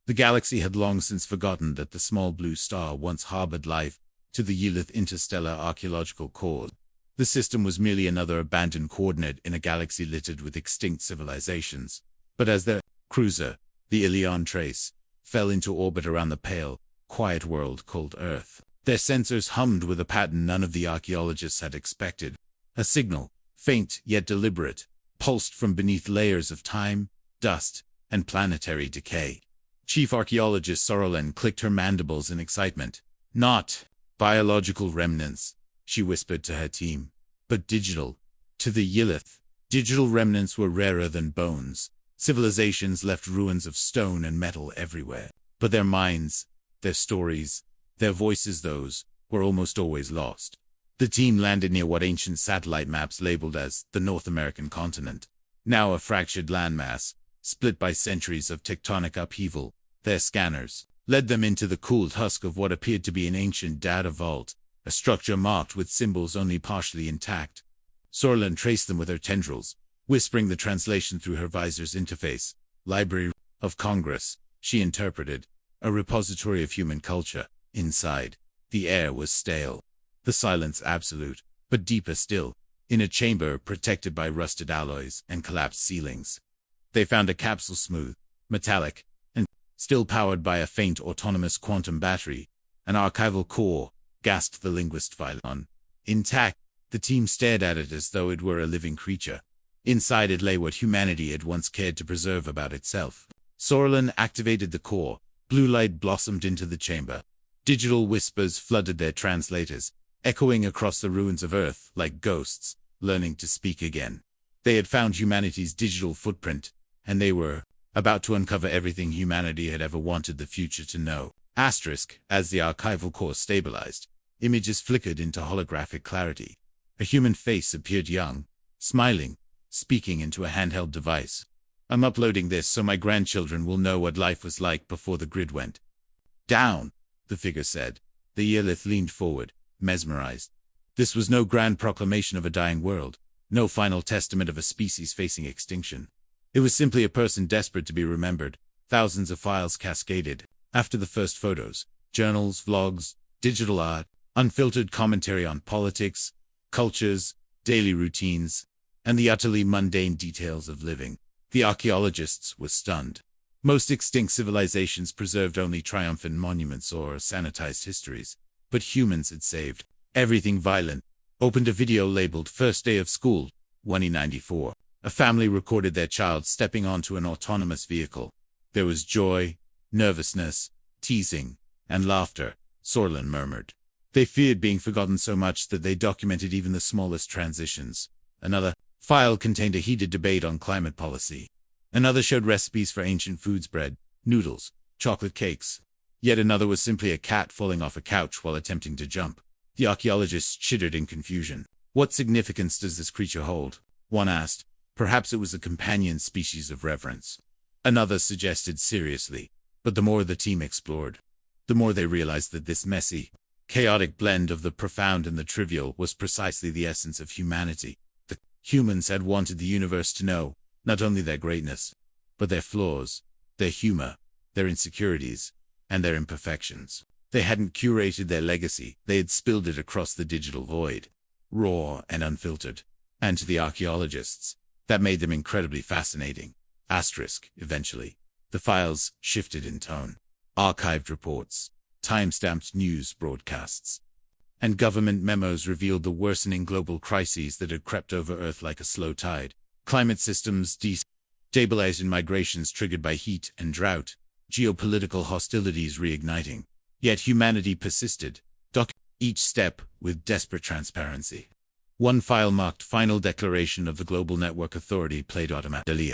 The galaxy had long since forgotten that the small blue star once harbored life to the Unearth interstellar archaeological core. The system was merely another abandoned coordinate in a galaxy littered with extinct civilizations. But as their cruiser, the Ilion Trace, fell into orbit around the pale, quiet world called Earth, their sensors hummed with a pattern none of the archaeologists had expected. A signal, faint yet deliberate, pulsed from beneath layers of time, dust, and planetary decay. Chief Archaeologist Sorolin clicked her mandibles in excitement. Not biological remnants, she whispered to her team, but digital. To the Unearth, digital remnants were rarer than bones. Civilizations left ruins of stone and metal everywhere. But their minds, their stories, their voices, those were almost always lost. The team landed near what ancient satellite maps labeled as the North American continent, now a fractured landmass, split by centuries of tectonic upheaval. Their scanners led them into the cooled husk of what appeared to be an ancient data vault, a structure marked with symbols only partially intact. Sorolin traced them with her tendrils, whispering the translation through her visor's interface. Library of Congress, she interpreted, a repository of human culture. Inside, the air was stale, the silence absolute, but deeper still, in a chamber protected by rusted alloys and collapsed ceilings. They found a capsule smooth, metallic, and still powered by a faint autonomous quantum battery. An archival core, gasped the linguist Phylon. Intact, the team stared at it as though it were a living creature. Inside it lay what humanity had once cared to preserve about itself. Sorolin activated the core. Blue light blossomed into the chamber. Digital whispers flooded their translators, echoing across the ruins of Earth like ghosts, learning to speak again. They had found humanity's digital footprint, and they were about to uncover everything humanity had ever wanted the future to know. Asterisk, as the archival core stabilized, images flickered into holographic clarity. A human face appeared, young, smiling, speaking into a handheld device. I'm uploading this so my grandchildren will know what life was like before the grid went down, the figure said. The Unearth leaned forward, mesmerized. This was no grand proclamation of a dying world, no final testament of a species facing extinction. It was simply a person desperate to be remembered. Thousands of files cascaded. After the first photos, journals, vlogs, digital art, unfiltered commentary on politics, cultures, daily routines, and the utterly mundane details of living. The archaeologists were stunned. Most extinct civilizations preserved only triumphant monuments or sanitized histories, but humans had saved everything. Violent opened a video labeled First Day of School, 1994. A family recorded their child stepping onto an autonomous vehicle. There was joy, nervousness, teasing, and laughter, Sorolin murmured. They feared being forgotten so much that they documented even the smallest transitions. Another file contained a heated debate on climate policy. Another showed recipes for ancient foods: bread, noodles, chocolate cakes. Yet another was simply a cat falling off a couch while attempting to jump. The archaeologists chittered in confusion. What significance does this creature hold? One asked. Perhaps it was a companion species of reverence. Another suggested seriously. But the more the team explored, the more they realized that this messy, chaotic blend of the profound and the trivial was precisely the essence of humanity. The humans had wanted the universe to know not only their greatness, but their flaws, their humor, their insecurities, and their imperfections. They hadn't curated their legacy, they had spilled it across the digital void, raw and unfiltered. And to the archaeologists, that made them incredibly fascinating. Asterisk, eventually, the files shifted in tone. Archived reports, time-stamped news broadcasts, and government memos revealed the worsening global crises that had crept over Earth like a slow tide. Climate systems destabilized and migrations triggered by heat and drought, geopolitical hostilities reigniting. Yet humanity persisted, each step with desperate transparency. One file marked Final Declaration of the Global Network Authority played automatically.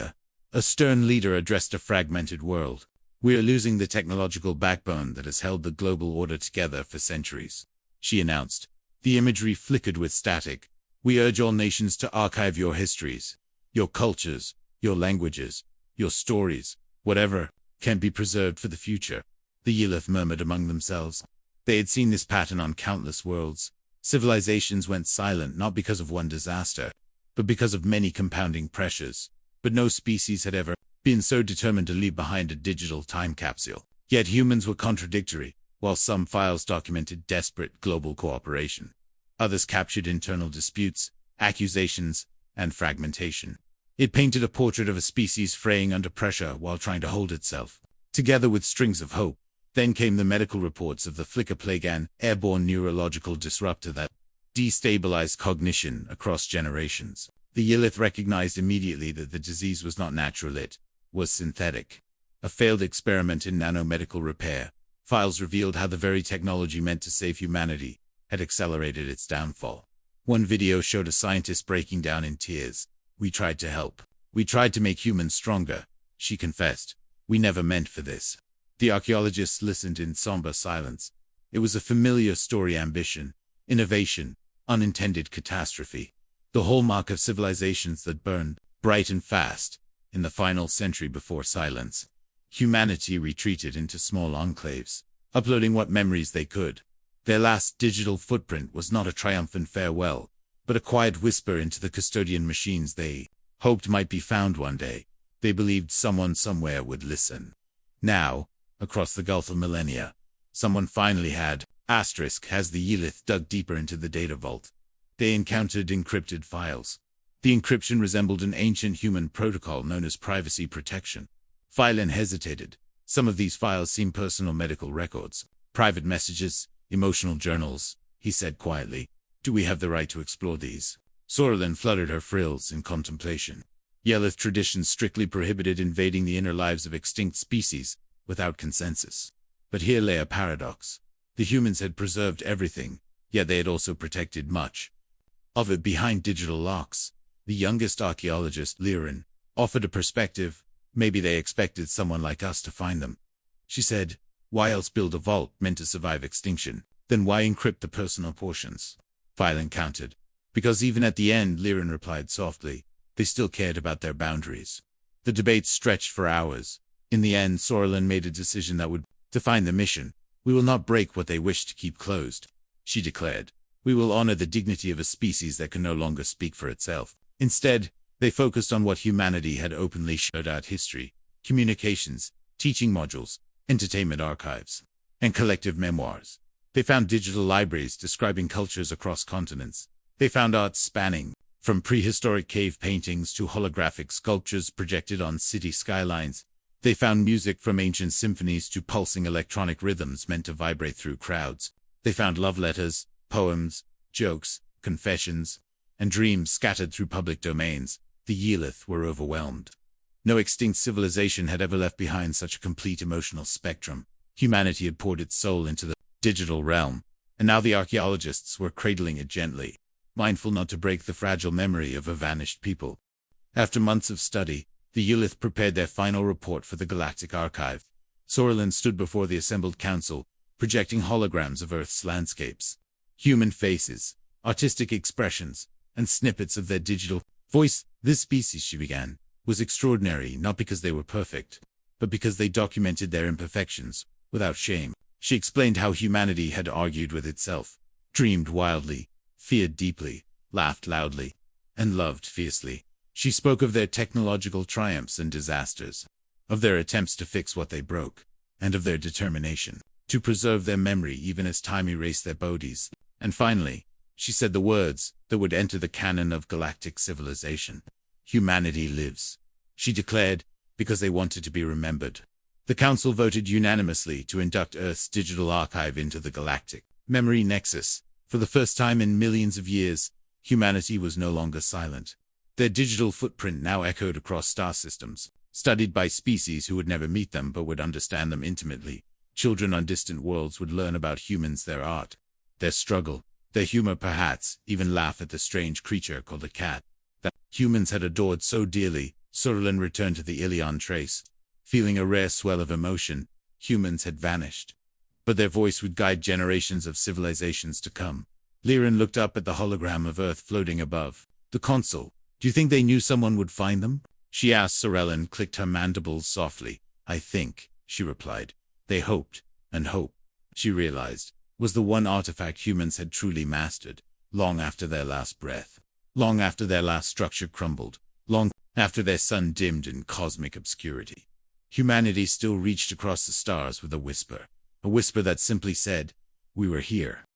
A stern leader addressed a fragmented world. We are losing the technological backbone that has held the global order together for centuries, she announced. The imagery flickered with static. We urge all nations to archive your histories, your cultures, your languages, your stories, whatever can be preserved for the future. The Unearth murmured among themselves. They had seen this pattern on countless worlds. Civilizations went silent not because of one disaster, but because of many compounding pressures. But no species had ever been so determined to leave behind a digital time capsule. Yet humans were contradictory. While some files documented desperate global cooperation, others captured internal disputes, accusations, and fragmentation. It painted a portrait of a species fraying under pressure while trying to hold itself together with strings of hope. Then came the medical reports of the flicker plague, an airborne neurological disruptor that destabilized cognition across generations. The Unearth recognized immediately that the disease was not natural, it was synthetic. A failed experiment in nanomedical repair. Files revealed how the very technology meant to save humanity had accelerated its downfall. One video showed a scientist breaking down in tears. "We tried to help. We tried to make humans stronger," she confessed. "We never meant for this." The archaeologists listened in somber silence. It was a familiar story: ambition, innovation, unintended catastrophe. The hallmark of civilizations that burn bright and fast. In the final century before silence, humanity retreated into small enclaves, uploading what memories they could. Their last digital footprint was not a triumphant farewell, but a quiet whisper into the custodian machines they hoped might be found one day. They believed someone somewhere would listen. Now, across the gulf of millennia, someone finally had. Has the Unearth dug deeper into the data vault, they encountered encrypted files. The encryption resembled an ancient human protocol known as privacy protection. Phelan hesitated. Some of these files seemed personal medical records, private messages, emotional journals, he said quietly. "Do we have the right to explore these?" Sorlin fluttered her frills in contemplation. Unearth traditions strictly prohibited invading the inner lives of extinct species without consensus. But here lay a paradox. The humans had preserved everything, yet they had also protected much of it behind digital locks. The youngest archaeologist, Liren, offered a perspective. "Maybe they expected someone like us to find them," she said. "Why else build a vault meant to survive extinction? Then why encrypt the personal portions?" Phelan countered. "Because even at the end," Liren replied softly, "they still cared about their boundaries." The debate stretched for hours. In the end, Sorlin made a decision that would define the mission. "We will not break what they wish to keep closed," she declared. "We will honor the dignity of a species that can no longer speak for itself." Instead, they focused on what humanity had openly shared: art history, communications, teaching modules, entertainment archives, and collective memoirs. They found digital libraries describing cultures across continents. They found art spanning from prehistoric cave paintings to holographic sculptures projected on city skylines. They found music from ancient symphonies to pulsing electronic rhythms meant to vibrate through crowds. They found love letters, poems, jokes, confessions, and dreams scattered through public domains. The Unearth were overwhelmed. No extinct civilization had ever left behind such a complete emotional spectrum. Humanity had poured its soul into the digital realm, and now the archaeologists were cradling it gently, mindful not to break the fragile memory of a vanished people. After months of study, the Unearth prepared their final report for the Galactic Archive. Sorlin stood before the assembled council, projecting holograms of Earth's landscapes, human faces, artistic expressions, and snippets of their digital voice. "This species," she began, "was extraordinary not because they were perfect, but because they documented their imperfections without shame." She explained how humanity had argued with itself, dreamed wildly, feared deeply, laughed loudly, and loved fiercely. She spoke of their technological triumphs and disasters, of their attempts to fix what they broke, and of their determination to preserve their memory even as time erased their bodies. And finally, she said the words that would enter the canon of galactic civilization. "Humanity lives," she declared, "because they wanted to be remembered." The council voted unanimously to induct Earth's digital archive into the Galactic Memory Nexus. For the first time in millions of years, humanity was no longer silent. Their digital footprint now echoed across star systems, studied by species who would never meet them but would understand them intimately. Children on distant worlds would learn about humans, their art, their struggle, their humor, perhaps even laugh at the strange creature called a cat that humans had adored so dearly. Sorlin returned to the Ilion trace, feeling a rare swell of emotion. Humans had vanished, but their voice would guide generations of civilizations to come. Liren looked up at the hologram of Earth floating above the console. "Do you think they knew someone would find them?" she asked. Sorlin clicked her mandibles softly. "I think," she replied, "they hoped, and hope," she realized, was the one artifact humans had truly mastered. Long after their last breath, long after their last structure crumbled, long After their sun dimmed in cosmic obscurity, humanity still reached across the stars with a whisper that simply said, "We were here."